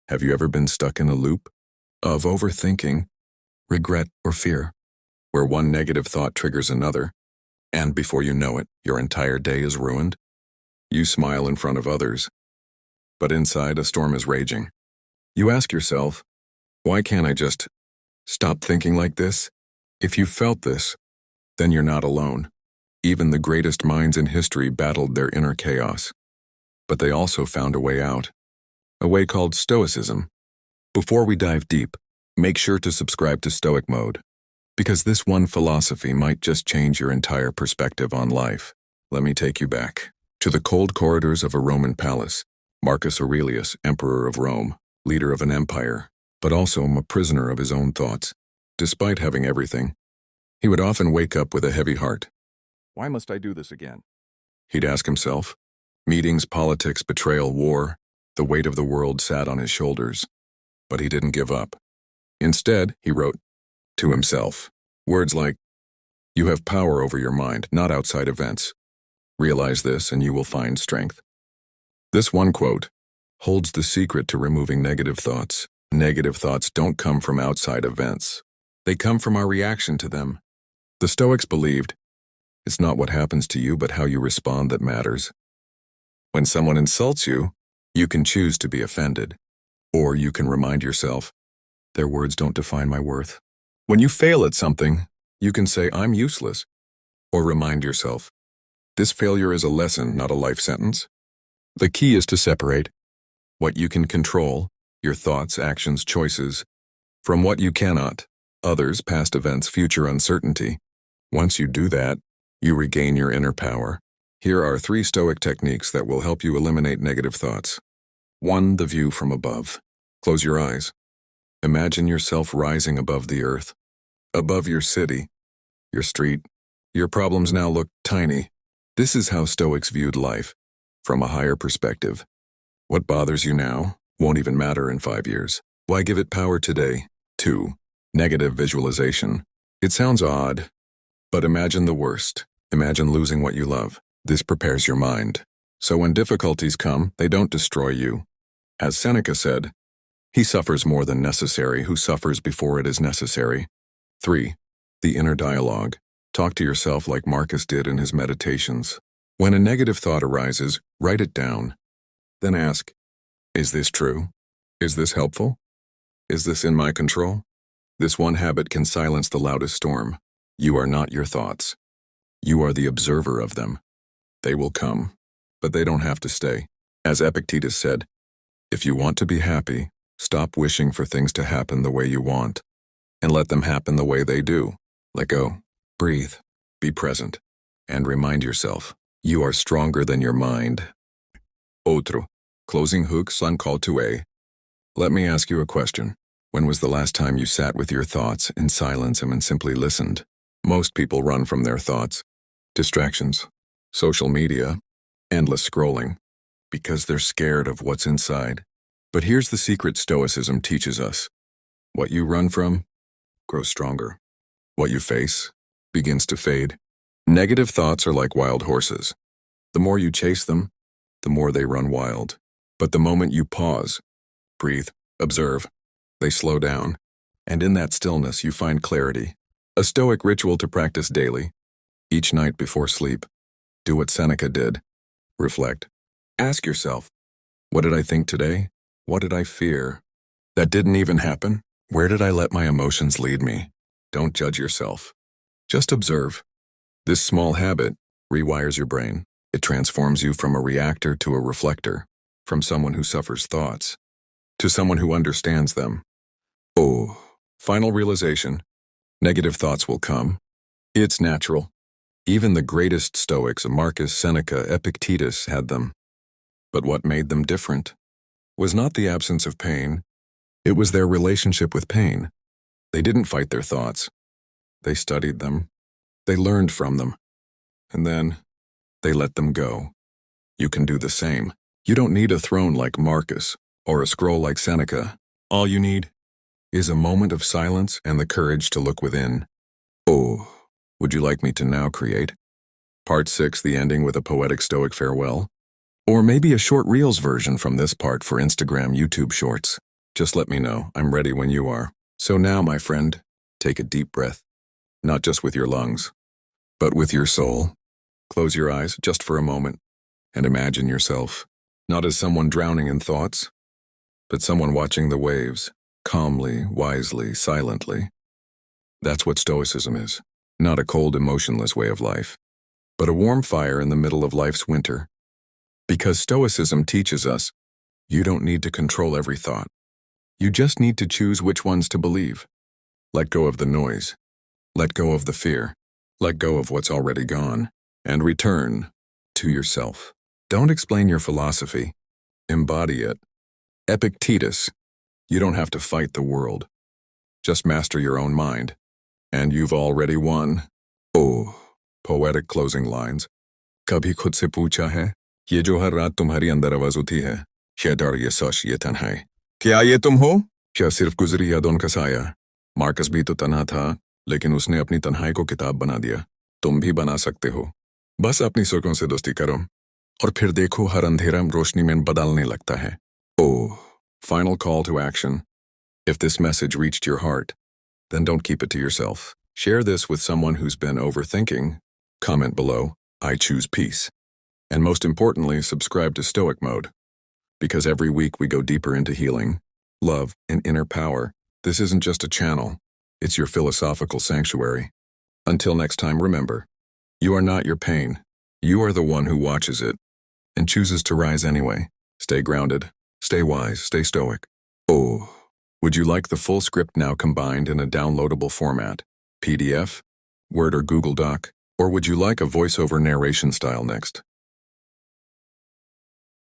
Have you ever been stuck in a loop of overthinking, regret, or fear, where one negative thought triggers another, and before you know it, your entire day is ruined? You smile in front of others, but inside a storm is raging. You ask yourself, why can't I just stop thinking like this? If you felt this, then you're not alone. Even the greatest minds in history battled their inner chaos, but they also found a way out, a way called Stoicism. Before we dive deep, make sure to subscribe to Stoic Mode, because this one philosophy might just change your entire perspective on life. Let me take you back to the cold corridors of a Roman palace. Marcus Aurelius, emperor of Rome, leader of an empire, but also a prisoner of his own thoughts. Despite having everything, he would often wake up with a heavy heart. Why must I do this again? He'd ask himself. Meetings, politics, betrayal, war, the weight of the world sat on his shoulders. But he didn't give up. Instead, he wrote to himself words like, "You have power over your mind, not outside events. Realize this and you will find strength." This one quote holds the secret to removing negative thoughts. Negative thoughts don't come from outside events. They come from our reaction to them. The Stoics believed, it's not what happens to you but how you respond that matters. When someone insults you, you can choose to be offended. Or you can remind yourself, their words don't define my worth. When you fail at something, you can say, I'm useless. Or remind yourself, this failure is a lesson, not a life sentence. The key is to separate what you can control, your thoughts, actions, choices, from what you cannot, others, past events, future uncertainty. Once you do that, you regain your inner power. Here are 3 Stoic techniques that will help you eliminate negative thoughts. 1. The view from above. Close your eyes. Imagine yourself rising above the earth, above your city, your street. Your problems now look tiny. This is how Stoics viewed life, from a higher perspective. What bothers you now won't even matter in 5 years. Why give it power today? 2. Negative visualization. It sounds odd, but imagine the worst. Imagine losing what you love. This prepares your mind. So when difficulties come, they don't destroy you. As Seneca said, he suffers more than necessary who suffers before it is necessary. 3. The inner dialogue. Talk to yourself like Marcus did in his meditations. When a negative thought arises, write it down. Then ask, is this true? Is this helpful? Is this in my control? This one habit can silence the loudest storm. You are not your thoughts. You are the observer of them. They will come, but they don't have to stay. As Epictetus said, if you want to be happy, stop wishing for things to happen the way you want, and let them happen the way they do. Let go, breathe, be present, and remind yourself, you are stronger than your mind. Otro. Closing hooks on call to A. Let me ask you a question. When was the last time you sat with your thoughts in silence and simply listened? Most people run from their thoughts. Distractions, social media, endless scrolling, because they're scared of what's inside. But here's the secret Stoicism teaches us. What you run from grows stronger. What you face begins to fade. Negative thoughts are like wild horses. The more you chase them, the more they run wild. But the moment you pause, breathe, observe, they slow down. And in that stillness you find clarity. A Stoic ritual to practice daily. Each night before sleep, do what Seneca did. Reflect. Ask yourself, what did I think today? What did I fear? That didn't even happen? Where did I let my emotions lead me? Don't judge yourself. Just observe. This small habit rewires your brain. It transforms you from a reactor to a reflector, from someone who suffers thoughts to someone who understands them. Oh, final realization. Negative thoughts will come. It's natural. Even the greatest Stoics, Marcus, Seneca, Epictetus, had them. But what made them different was not the absence of pain. It was their relationship with pain. They didn't fight their thoughts. They studied them. They learned from them. And then they let them go. You can do the same. You don't need a throne like Marcus or a scroll like Seneca. All you need is a moment of silence and the courage to look within. Oh, would you like me to now create Part 6, the ending with a poetic Stoic farewell? Or maybe a short Reels version from this part for Instagram, YouTube Shorts? Just let me know. I'm ready when you are. So now, my friend, take a deep breath. Not just with your lungs, but with your soul. Close your eyes just for a moment and imagine yourself, not as someone drowning in thoughts, but someone watching the waves, calmly, wisely, silently. That's what Stoicism is. Not a cold, emotionless way of life, but a warm fire in the middle of life's winter. Because Stoicism teaches us, you don't need to control every thought. You just need to choose which ones to believe. Let go of the noise. Let go of the fear. Let go of what's already gone. And return to yourself. Don't explain your philosophy. Embody it. Epictetus. You don't have to fight the world. Just master your own mind. And you've already won. Oh, poetic closing lines. कभी खुद से पूछा है, ये जो हर रात तुम्हारी अंदर आवाज उठी है, ये डर, ये सोच, ये तन्हाई, क्या ये तुम हो? क्या सिर्फ गुजरी यादों का साया? मार्कस भी तो तन्हा था, लेकिन उसने अपनी तन्हाई को किताब बना दिया. तुम भी बना सकते हो. बस अपनी सोचों से दोस्ती करो, और फिर देखो हर अंधेरा रोशनी में बदलने लगता है. Oh, final call to action. If this message reached your heart, then don't keep it to yourself. Share this with someone who's been overthinking. Comment below, I choose peace. And most importantly, subscribe to Stoic Mode. Because every week we go deeper into healing, love, and inner power. This isn't just a channel, it's your philosophical sanctuary. Until next time, remember, you are not your pain. You are the one who watches it and chooses to rise anyway. Stay grounded, stay wise, stay stoic. Oh, would you like the full script now combined in a downloadable format? PDF, Word or Google Doc? Or would you like a voiceover narration style next?